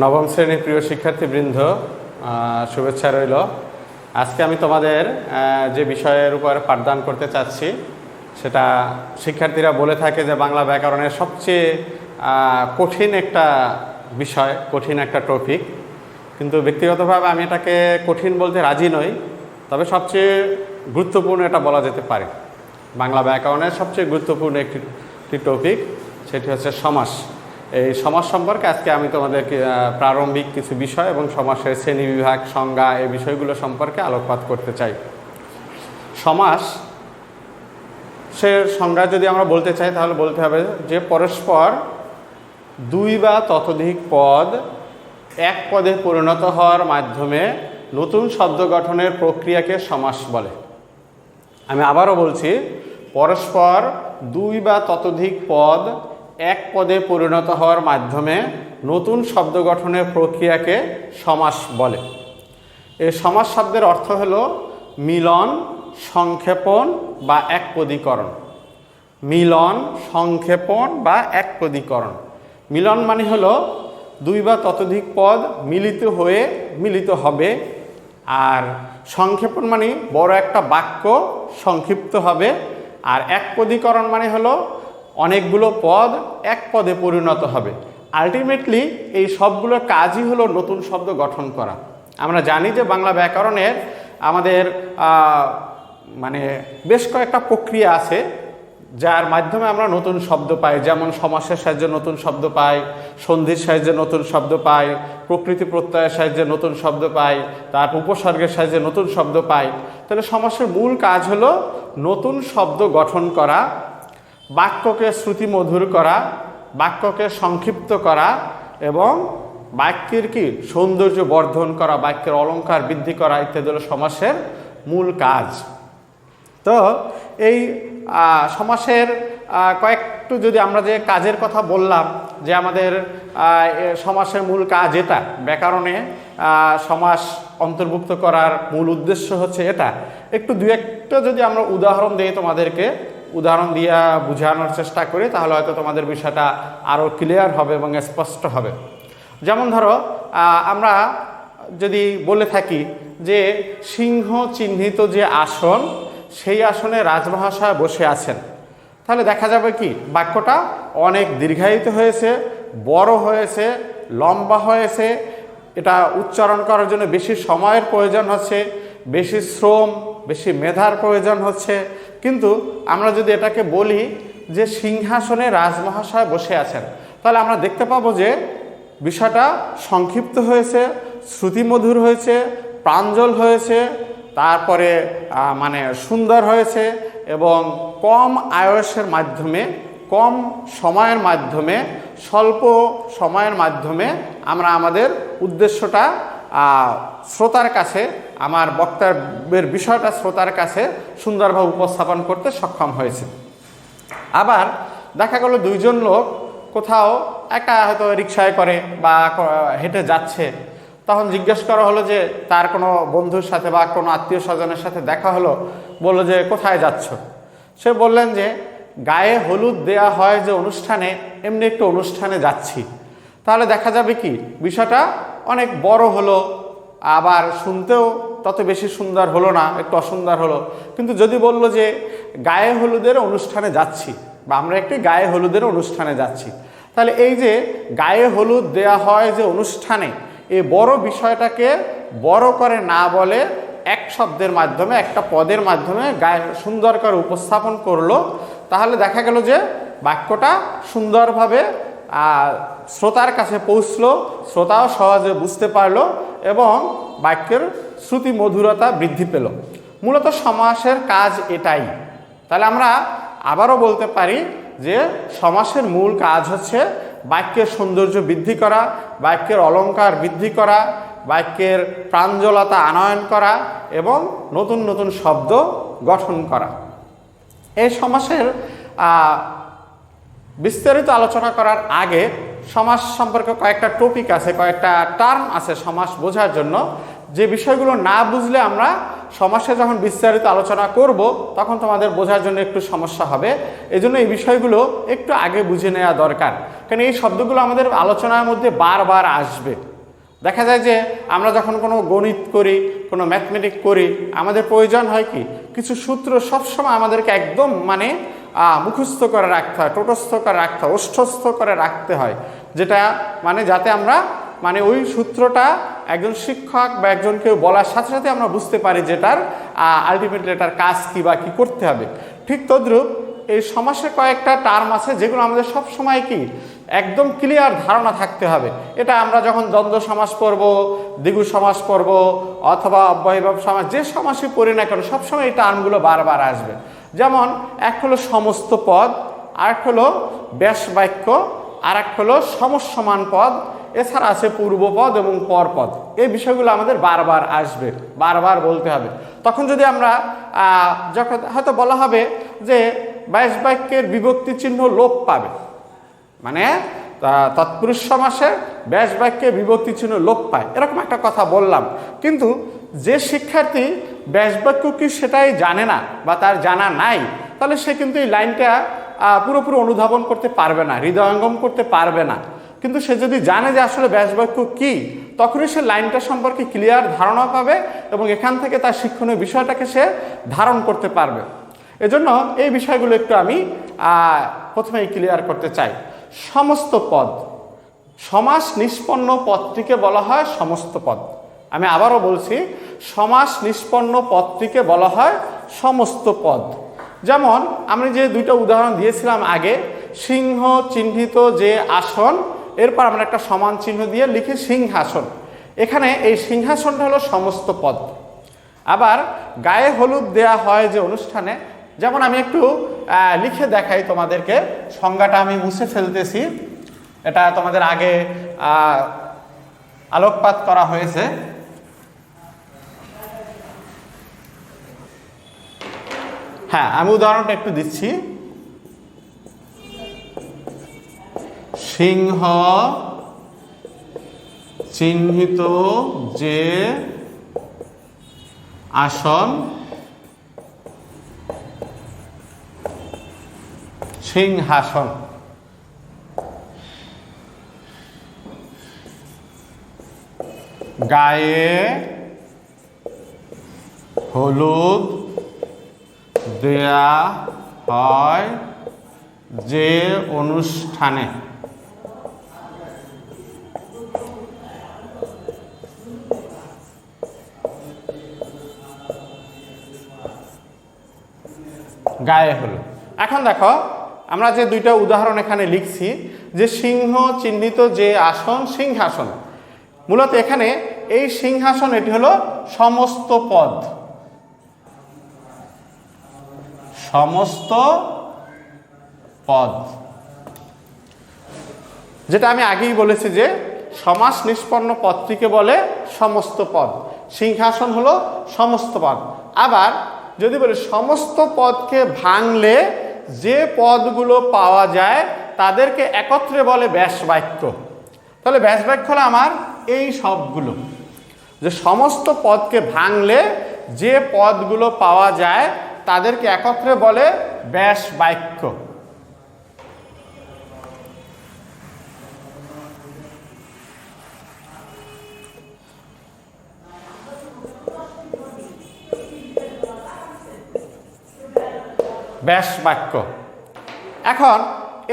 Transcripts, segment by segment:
নবম শ্রেণীর প্রিয় শিক্ষার্থীবৃন্দ, শুভেচ্ছা রইল। আজকে আমি তোমাদের যে বিষয়ের উপর পাঠদান করতে চাচ্ছি সেটা শিক্ষার্থীরা বলে থাকে যে বাংলা ব্যাকরণের সবচেয়ে কঠিন একটা বিষয়, কঠিন একটা টপিক। কিন্তু ব্যক্তিগতভাবে আমি এটাকে কঠিন বলতে রাজি নই, তবে সবচেয়ে গুরুত্বপূর্ণ এটা বলা যেতে পারে। বাংলা ব্যাকরণের সবচেয়ে গুরুত্বপূর্ণ একটি টপিক, সেটি হচ্ছে সমাস। এই সমাস সম্পর্কে আজকে আমি তোমাদেরকে প্রারম্ভিক কিছু বিষয় এবং সমাসের শ্রেণীবিভাগ, সংজ্ঞা, এই বিষয়গুলো সম্পর্কে আলোকপাত করতে চাই। সমাস সে সংজ্ঞা যদি আমরা বলতে চাই তাহলে বলতে হবে যে পরস্পর দুই বা ততোধিক পদ এক পদে পরিণত হওয়ার মাধ্যমে নতুন শব্দ গঠনের প্রক্রিয়াকে সমাস বলে। আমি আবারও বলছি, পরস্পর দুই বা ততোধিক পদ এক পদে পরিণত হওয়ার মাধ্যমে নতুন শব্দ গঠনের প্রক্রিয়াকে সমাস বলে। এই সমাস শব্দের অর্থ হলো মিলন, সংক্ষেপণ বা একপদীকরণ। মিলন, সংক্ষেপণ বা একপদীকরণ। মিলন মানে হলো দুই বা ততোধিক পদ মিলিত হবে, আর সংক্ষেপণ মানে বড় একটা বাক্য সংক্ষিপ্ত হবে, আর একপদীকরণ মানে হলো অনেকগুলো পদ এক পদে পরিণত হবে। আলটিমেটলি এই সবগুলোর কাজই হলো নতুন শব্দ গঠন করা। আমরা জানি যে বাংলা ব্যাকরণের আমাদের বেশ কয়েকটা প্রক্রিয়া আছে যার মাধ্যমে আমরা নতুন শব্দ পাই। যেমন সমাসের সাহায্যে নতুন শব্দ পাই, সন্ধির সাহায্যে নতুন শব্দ পাই, প্রকৃতি প্রত্যয়ের সাহায্যে নতুন শব্দ পাই, তার উপসর্গের সাহায্যে নতুন শব্দ পাই। তাহলে সমাসের মূল কাজ হলো নতুন শব্দ গঠন করা, বাক্যকে শ্রুতিমধুর করা, বাক্যকে সংক্ষিপ্ত করা এবং বাক্যের সৌন্দর্য বর্ধন করা, বাক্যের অলংকার বৃদ্ধি করা ইত্যাদি হলো সমাসের মূল কাজ। তো এই সমাসের কয়েকটু যদি আমরা যে কাজের কথা বললাম, যে আমাদের সমাসের মূল কাজ এটা, ব্যাকরণে সমাস অন্তর্ভুক্ত করার মূল উদ্দেশ্য হচ্ছে এটা। একটু দু একটা যদি আমরা উদাহরণ দিই, তোমাদেরকে উদাহরণ দিয়ে বোঝানোর চেষ্টা করি, তাহলে হয়তো তোমাদের বিষয়টা আরও ক্লিয়ার হবে এবং স্পষ্ট হবে। যেমন ধরো, আমরা যদি বলে থাকি যে সিংহ চিহ্নিত যে আসন, সেই আসনে রাজমহাশয় বসে আছেন, তাহলে দেখা যাবে কি বাক্যটা অনেক দীর্ঘায়িত হয়েছে, বড় হয়েছে, লম্বা হয়েছে। এটা উচ্চারণ করার জন্য বেশি সময়ের প্রয়োজন হচ্ছে, বেশি শ্রম, বেশি মেধার প্রয়োজন হচ্ছে। কিন্তু আমরা যদি এটাকে বলি যে সিংহাসনে রাজমহাশয় বসে আছেন, তাহলে আমরা দেখতে পাবো যে বিষয়টা সংক্ষিপ্ত হয়েছে, শ্রুতিমধুর হয়েছে, প্রাঞ্জল হয়েছে, তারপরে সুন্দর হয়েছে এবং কম আয়সের মাধ্যমে, কম সময়ের মাধ্যমে, স্বল্প সময়ের মাধ্যমে আমরা আমাদের উদ্দেশ্যটা শ্রোতার কাছে, আমার বক্তব্যের বিষয়টা শ্রোতার কাছে সুন্দরভাবে উপস্থাপন করতে সক্ষম হয়েছে। আবার দেখা গেল দুইজন লোক কোথাও একটা হয়তো রিকশায় করে বা হেঁটে যাচ্ছে, তখন জিজ্ঞেস করা হলো যে তার কোনো বন্ধুর সাথে বা কোনো আত্মীয় স্বজনের সাথে দেখা হলো, বললো যে কোথায় যাচ্ছ? সে বললেন যে গায়ে হলুদ দেয়া হয় যে অনুষ্ঠানে, এমনি একটু অনুষ্ঠানে যাচ্ছি। তাহলে দেখা যাবে কি বিষয়টা অনেক বড় হলো, আবার শুনতেও তত বেশি সুন্দর হলো না, একটু অসুন্দর হলো। কিন্তু যদি বললো যে গায়ে হলুদের অনুষ্ঠানে যাচ্ছি, বা আমরা একটি গায়ে হলুদের অনুষ্ঠানে যাচ্ছি, তাহলে এই যে গায়ে হলুদ দেয়া হয় যে অনুষ্ঠানে, এই বড় বিষয়টাকে বড় করে না বলে এক শব্দের মাধ্যমে, একটা পদের মাধ্যমে গায়ে সুন্দর করে উপস্থাপন করলো, তাহলে দেখা গেল যে বাক্যটা সুন্দরভাবে শ্রোতার কাছে পৌঁছলো, শ্রোতাও সহজে বুঝতে পারলো এবং বাক্যের শ্রুতি মধুরতা বৃদ্ধি পেল। মূলত সমাসের কাজ এটাই। তাহলে আমরা আবারও বলতে পারি যে সমাসের মূল কাজ হচ্ছে বাক্যের সৌন্দর্য বৃদ্ধি করা, বাক্যের অলংকার বৃদ্ধি করা, বাক্যের প্রাঞ্জলতা আনয়ন করা এবং নতুন নতুন শব্দ গঠন করা। এই সমাসের বিস্তারিত আলোচনা করার আগে সমাস সম্পর্কে কয়েকটা টপিক আছে, কয়েকটা টার্ম আছে সমাস বোঝার জন্য, যে বিষয়গুলো না বুঝলে আমরা সমাসে যখন বিস্তারিত আলোচনা করব তখন তোমাদের বোঝার জন্য একটু সমস্যা হবে। এজন্য এই বিষয়গুলো একটু আগে বুঝে নেওয়া দরকার, কারণ এই শব্দগুলো আমাদের আলোচনার মধ্যে বারবার আসবে। দেখা যায় যে আমরা যখন কোনো গণিত করি, কোনো ম্যাথমেটিক করি, আমাদের প্রয়োজন হয় কি কিছু সূত্র সবসময় আমাদেরকে একদম মুখস্থ করে রাখতে হয়, টোটস্থ করে রাখতে হয়, ওষ্ঠস্থ করে রাখতে হয়, যেটা যাতে আমরা ওই সূত্রটা একজন শিক্ষক বা একজন কেউ বলার সাথে সাথে আমরা বুঝতে পারি যেটার আলটিমেটলি এটার কাজ কী বা কী করতে হবে। ঠিক তদ্রূপ এই সমাসে কয়েকটা টার্ম আছে যেগুলো আমাদের সব সময় কি একদম ক্লিয়ার ধারণা থাকতে হবে। এটা আমরা যখন দ্বন্দ্ব সমাস পড়ব, দ্বিগু সমাস পড়ব অথবা অব্যয়ভাব সমাস, যে সমাসই পড়ি না কেন সবসময় এই টার্মগুলো বারবার আসবে। যেমন এক হলো সমস্ত পদ, আরেক হলো ব্যাস বাক্য, আর এক হলো সমসমান পদ, এছাড়া আছে পূর্বপদ এবং পরপদ। এই বিষয়গুলো আমাদের বারবার আসবে, বারবার বলতে হবে। তখন যদি আমরা যখন হয়তো বলা হবে যে ব্যাস বাক্যের বিভক্তি চিহ্ন লোপ পাবে, তৎপুরুষ সমাসে ব্যাস বাক্যে বিভক্তি চিহ্ন লোপ পায়, এরকম একটা কথা বললাম। কিন্তু যে শিক্ষার্থী ব্যাস বাক্য কি সেটাই জানে না বা তার জানা নাই, তাহলে সে কিন্তু এই লাইনটা পুরোপুরি অনুধাবন করতে পারবে না, হৃদয়ঙ্গম করতে পারবে না। কিন্তু সে যদি জানে যে আসলে ব্যাস বাক্য কী, তখনই সে লাইনটা সম্পর্কে ক্লিয়ার ধারণা পাবে এবং এখান থেকে তার শিক্ষণীয় বিষয়টাকে সে ধারণ করতে পারবে। এজন্য এই বিষয়গুলো একটু আমি প্রথমেই ক্লিয়ার করতে চাই। সমস্ত পদ, সমাস নিষ্পন্ন পদটিকে বলা হয় সমস্ত পদ। আমি আবারও বলছি, সমাস নিষ্পন্ন পদটিকে বলা হয় সমস্ত পদ। যেমন আমি যে দুইটা উদাহরণ দিয়েছিলাম আগে, সিংহ চিহ্নিত যে আসন, এরপর আমরা একটা সমান চিহ্ন দিয়ে লিখি সিংহাসন। এখানে এই সিংহাসনটা হলো সমস্ত পদ। আবার গায়ে হলুদ দেয়া হয় যে অনুষ্ঠানে, যেমন আমি একটু লিখে দেখাই তোমাদেরকে, সংজ্ঞাটা আমি মুছে ফেলতেছি, এটা তোমাদের আগে আলোকপাত করা হয়েছে। হ্যাঁ, আমি উদাহরণটা একটু দিচ্ছি। সিংহ চিহ্নিত যে আসন সিংহাসন। গায়ে হলুদ দেয়া হয় যে অনুষ্ঠানে। গায়ে হলুদ। এখন দেখো, আমরা যে দুইটা উদাহরণ এখানে লিখছি, যে সিংহ চিহ্নিত যে আসন সিংহাসন, মূলত এখানে এই সিংহাসন এটি হলো সমস্ত পদ। সমস্ত পদ, যেটা আমি আগেই বলেছি যে সমাস নিষ্পন্ন পদটিকে বলে সমস্ত পদ, সিংহাসন হলো সমস্ত পদ। আবার যদি বলি সমস্ত পদকে ভাঙলে যে পদগুলো পাওয়া যায় তাদেরকে একত্রে বলে ব্যাস বাক্য। তাহলে ব্যাস বাক্য হলো আমার এই সবগুলো, যে সমস্ত পদকে ভাঙলে যে পদগুলো পাওয়া যায় তাদেরকে একত্রে বলে ব্যাস বাক্য। ব্যাস বাক্য। এখন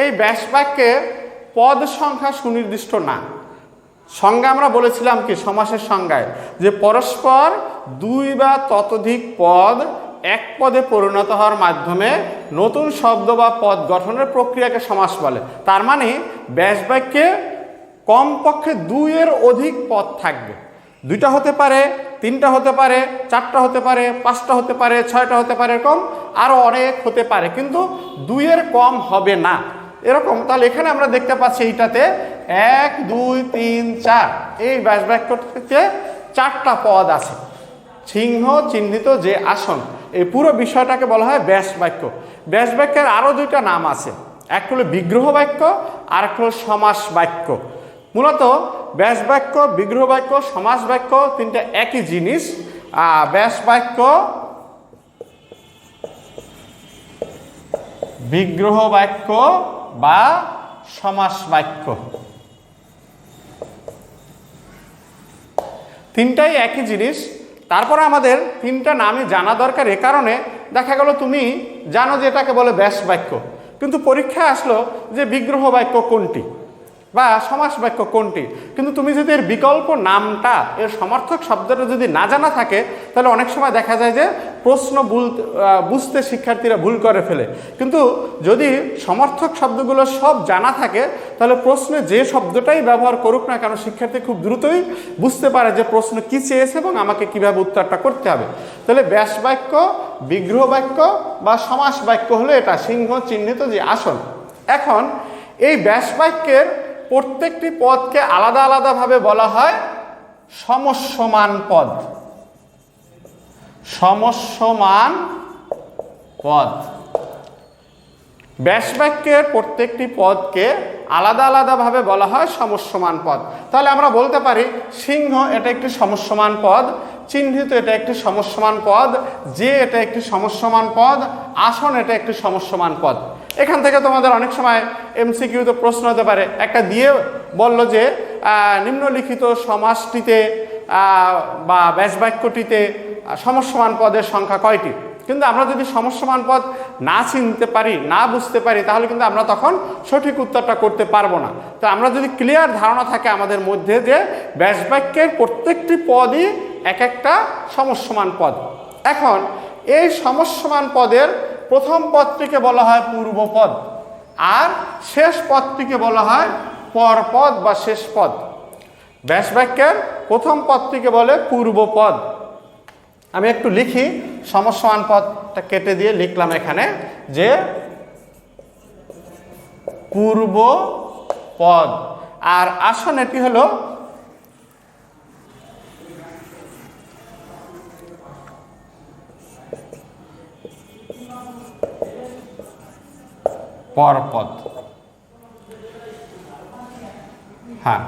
এই ব্যাস বাক্যে পদ সংখ্যা সুনির্দিষ্ট না। সংজ্ঞা আমরা বলেছিলাম কি সমাসের সংজ্ঞায়, যে পরস্পর দুই বা ততোধিক পদ এক পদে পরিণত হওয়ার মাধ্যমে নতুন শব্দ বা পদ গঠনের প্রক্রিয়াকে সমাস বলে। তার মানে ব্যাস বাক্যে কমপক্ষে দুইয়ের অধিক পদ থাকবে। দুইটা হতে পারে, তিনটা হতে পারে, চারটা হতে পারে, পাঁচটা হতে পারে, ছয়টা হতে পারে, এরকম আরও অনেক হতে পারে, কিন্তু দুইয়ের কম হবে না এরকম। তাহলে এখানে আমরা দেখতে পাচ্ছি এইটাতে 1 2 3 4, এই ব্যাস বাক্যটিতে 4টা পদ আছে। সিংহ চিহ্নিত যে আসন, এই পুরো বিষয়টাকে বলা হয় ব্যাস বাক্য। ব্যাস বাক্যের আরও দুইটা নাম আছে, এক হলো বিগ্রহ বাক্য আর এক হলো সমাস বাক্য। মূলত ব্যাস বাক্য, বিগ্রহ বাক্য, সমাস বাক্য তিনটা একই জিনিস। ব্যাস বাক্য, বিগ্রহ বাক্য বা সমাস বাক্য। তিনটাই একই জিনিস। তারপরে আমাদের তিনটা নামই জানা দরকার। এ কারণে দেখা গেল তুমি জানো যে এটাকে বলে ব্যাস বাক্য, কিন্তু পরীক্ষায় আসলো যে বিগ্রহ বাক্য কোনটি বা সমাস বাক্য কোনটি, কিন্তু তুমি যদি এর বিকল্প নামটা, এর সমার্থক শব্দটা যদি না জানা থাকে, তাহলে অনেক সময় দেখা যায় যে প্রশ্ন বুঝতে শিক্ষার্থীরা ভুল করে ফেলে। কিন্তু যদি সমর্থক শব্দগুলো সব জানা থাকে, তাহলে প্রশ্নে যে শব্দটাই ব্যবহার করুক না কেন, শিক্ষার্থী খুব দ্রুতই বুঝতে পারে যে প্রশ্ন কী চেয়েছে এবং আমাকে কিভাবে উত্তরটা করতে হবে। তাহলে ব্যাস বাক্য, বিগ্রহ বাক্য বা সমাস বাক্য হলো এটা সিংহ চিহ্নিত যে আসন। এখন এই ব্যাস বাক্যের প্রত্যেকটি পদকে আলাদা আলাদাভাবে বলা হয় সমস্যমান পদ। সমস্যমান পদ। ব্যাস বাক্যের প্রত্যেকটি পদকে আলাদা আলাদাভাবে বলা হয় সমস্যমান পদ। তাহলে আমরা বলতে পারি সিংহ এটা একটি সমস্যমান পদ, চিহ্নিত এটা একটি সমস্যমান পদ, যে এটা একটি সমস্যমান পদ, আসন এটা একটি সমস্যমান পদ। এখান থেকে তোমাদের অনেক সময় এমসিকিউতে প্রশ্ন হতে পারে, একটা দিয়ে বলল যে নিম্নলিখিত সমাসটিতে বা ব্যাস বাক্যটিতে সমস্যমান পদের সংখ্যা কয়টি। কিন্তু আমরা যদি সমস্যমান পদ না চিনতে পারি, না বুঝতে পারি, তাহলে কিন্তু আমরা তখন সঠিক উত্তরটা করতে পারবো না। তো আমরা যদি ক্লিয়ার ধারণা থাকে আমাদের মধ্যে যে ব্যাস বাক্যের প্রত্যেকটি পদই এক একটা সমস্যমান পদ। এখন এই সমস্যমান পদের প্রথম পদটিকে বলা হয় পূর্বপদ, আর শেষ পদটিকে বলা হয় পরপদ বা শেষ পদ। ব্যাস বাক্যের প্রথম পদটিকে বলে পূর্বপদ। আমি একটু লিখি, সমস্যমান পদটা কেটে দিয়ে লিখলাম এখানে যে পূর্ব পদ, আর আসন এটি হলো পরপদ। হ্যাঁ,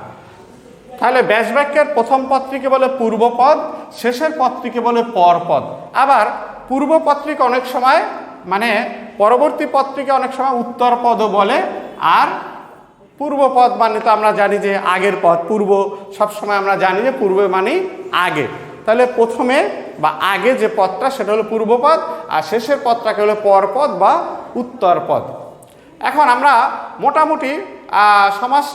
তাহলে ব্যাস বাক্যের প্রথম পদটিকে বলে পূর্বপদ, শেষের পদটিকে বলে পরপদ। আবার পূর্ব পদটিকে অনেক সময় মানে পরবর্তী পদটিকে অনেক সময় উত্তর পদও বলে, আর পূর্বপদ মানে তো আমরা জানি যে আগের পদ। পূর্ব সবসময় আমরা জানি যে পূর্বে মানে আগে। তাহলে প্রথমে বা আগে যে পদটা সেটা হলো পূর্বপদ, আর শেষের পদটাকে হলো পরপদ বা উত্তর পদ। এখন আমরা মোটামুটি সমাস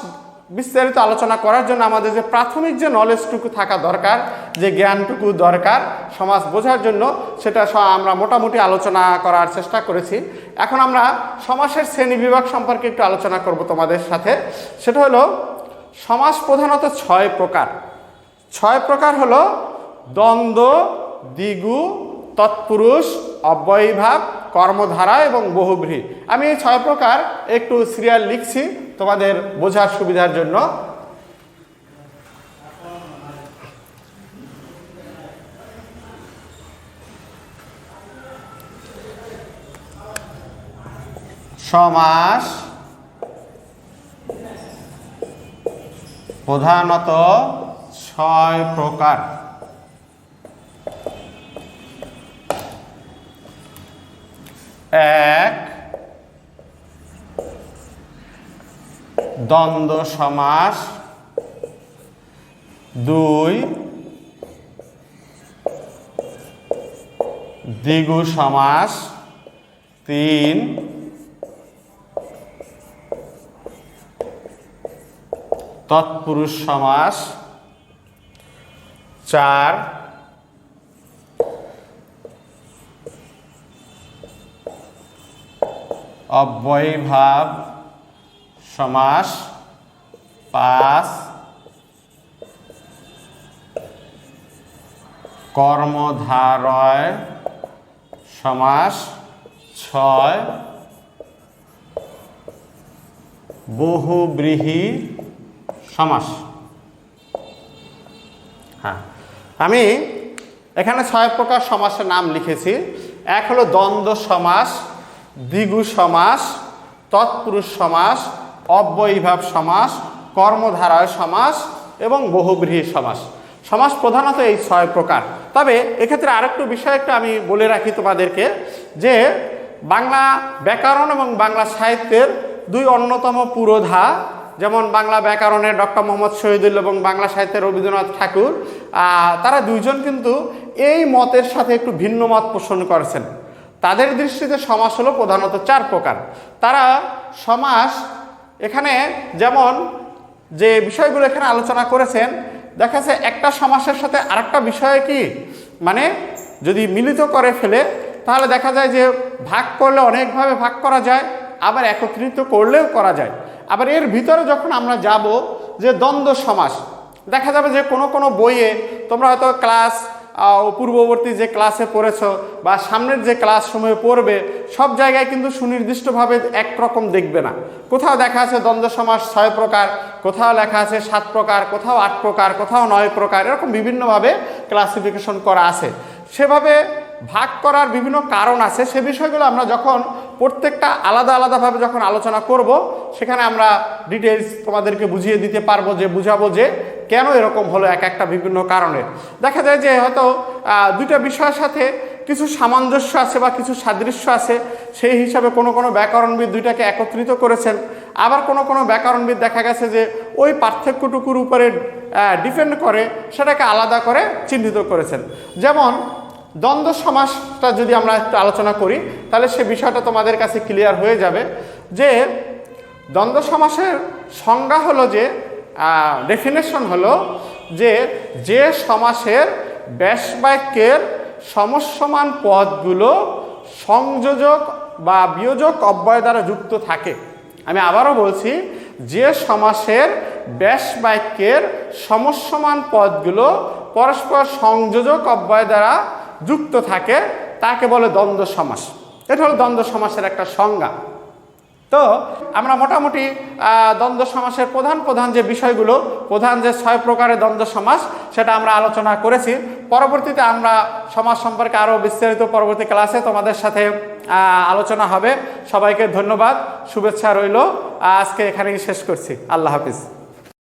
বিস্তারিত আলোচনা করার জন্য আমাদের যে প্রাথমিক যে নলেজটুকু থাকা দরকার, যে জ্ঞানটুকু দরকার সমাজ বোঝার জন্য, সেটা আমরা মোটামুটি আলোচনা করার চেষ্টা করেছি। এখন আমরা সমাসের শ্রেণী বিভাগ সম্পর্কে একটু আলোচনা করব তোমাদের সাথে। সেটা হলো সমাস প্রধানত 6 প্রকার। 6 প্রকার হলো দ্বন্দ্ব, দ্বিগু, তৎপুরুষ, অব্যয়ীভাব, কর্মধারা এবং বহুব্রীহি। আমি এই 6 প্রকার একটু সিরিয়াল লিখছি তোমাদের বোঝার সুবিধার জন্য। সমাস প্রধানত 6 প্রকার। এক, দ্বন্দ্ব সমাস। 2, দ্বিগু সমাস। 3, তৎপুরুষ সমাস। 4, অব্যয়ীভাব সমাস। 5, কর্মধারয় সমাস। 6, বহুব্রীহি সমাস। হ্যাঁ, আমি এখানে 6 প্রকার সমাসের নাম লিখেছি। এক হলো দ্বন্দ্ব সমাস, দ্বিগু সমাস, তৎপুরুষ সমাস, অব্যয়ীভাব সমাস, কর্মধারয় সমাস এবং বহুব্রীহি সমাস। সমাস প্রধানত এই 6 প্রকার। তবে এক্ষেত্রে আরেকটু বিষয় একটু আমি বলে রাখি তোমাদেরকে, যে বাংলা ব্যাকরণ এবং বাংলা সাহিত্যের দুই অন্যতম পুরোধা, যেমন বাংলা ব্যাকরণের ডক্টর মোহাম্মদ শহীদুল্লাহ এবং বাংলা সাহিত্যের রবীন্দ্রনাথ ঠাকুর, তারা দুইজন কিন্তু এই মতের সাথে একটু ভিন্ন মত পোষণ করেছেন। তাদের দৃষ্টিতে সমাস হলো প্রধানত 4 প্রকার। তারা সমাস এখানে যেমন যে বিষয়গুলো এখানে আলোচনা করেছেন, দেখা যাচ্ছে একটা সমাসের সাথে আরেকটা বিষয় কি মানে যদি মিলিত করে ফেলে তাহলে দেখা যায় যে ভাগ করলে অনেকভাবে ভাগ করা যায়, আবার একত্রিত করলেও করা যায়। আবার এর ভিতরে যখন আমরা যাব যে দ্বন্দ্ব সমাস, দেখা যাবে যে কোনো কোনো বইয়ে তোমরা হয়তো ক্লাস পূর্ববর্তী যে ক্লাসে পড়েছো বা সামনের যে ক্লাসসমূহে পড়বে, সব জায়গায় কিন্তু সুনির্দিষ্টভাবে একরকম দেখবে না। কোথাও দেখা আছে দ্বন্দ্ব সমাস 6 প্রকার, কোথাও লেখা আছে 7 প্রকার, কোথাও 8 প্রকার, কোথাও 9 প্রকার, এরকম বিভিন্নভাবে ক্লাসিফিকেশন করা আছে। সেভাবে ভাগ করার বিভিন্ন কারণ আছে। সে বিষয়গুলো আমরা যখন প্রত্যেকটা আলাদা আলাদাভাবে যখন আলোচনা করব, সেখানে আমরা ডিটেলস তোমাদেরকে বুঝিয়ে দিতে পারবো, যে বুঝাবো যে কেন এরকম হলো এক একটা বিভিন্ন কারণে। দেখা যায় যে হয়তো দুইটা বিষয়ের সাথে কিছু সামঞ্জস্য আছে বা কিছু সাদৃশ্য আছে, সেই হিসাবে কোনো কোনো ব্যাকরণবিদ দুইটাকে একত্রিত করেছেন। আবার কোনো কোনো ব্যাকরণবিদ দেখা গেছে যে ওই পার্থক্যটুকুর উপরে ডিপেন্ড করে সেটাকে আলাদা করে চিহ্নিত করেছেন। যেমন দ্বন্দ্ব সমাসটা যদি আমরা একটু আলোচনা করি, তাহলে সে বিষয়টা তোমাদের কাছে ক্লিয়ার হয়ে যাবে যে দ্বন্দ্ব সমাসের সংজ্ঞা হলো যে ডেফিনেশন হলো যে যে সমাসের ব্যাস বাক্যের সমসমান পদগুলো সংযোজক বা বিয়োজক অব্যয় দ্বারা যুক্ত থাকে। আমি আবারও বলছি, যে সমাসের ব্যাস বাক্যের সমসমান পদগুলো পরস্পর সংযোজক অব্যয় দ্বারা যুক্ত থাকে তাকে বলে দ্বন্দ্ব সমাস। এটা হলো দ্বন্দ্ব সমাসের একটা সংজ্ঞা। তো আমরা মোটামুটি দ্বন্দ্ব সমাসের প্রধান যে বিষয়গুলো, প্রধান যে 6 প্রকারের দ্বন্দ্ব সমাস, সেটা আমরা আলোচনা করেছি। পরবর্তীতে আমরা সমাস সম্পর্কে আরও বিস্তারিত পরবর্তী ক্লাসে তোমাদের সাথে আলোচনা হবে। সবাইকে ধন্যবাদ, শুভেচ্ছা রইল। আজকে এখানেই শেষ করছি। আল্লাহ হাফিজ।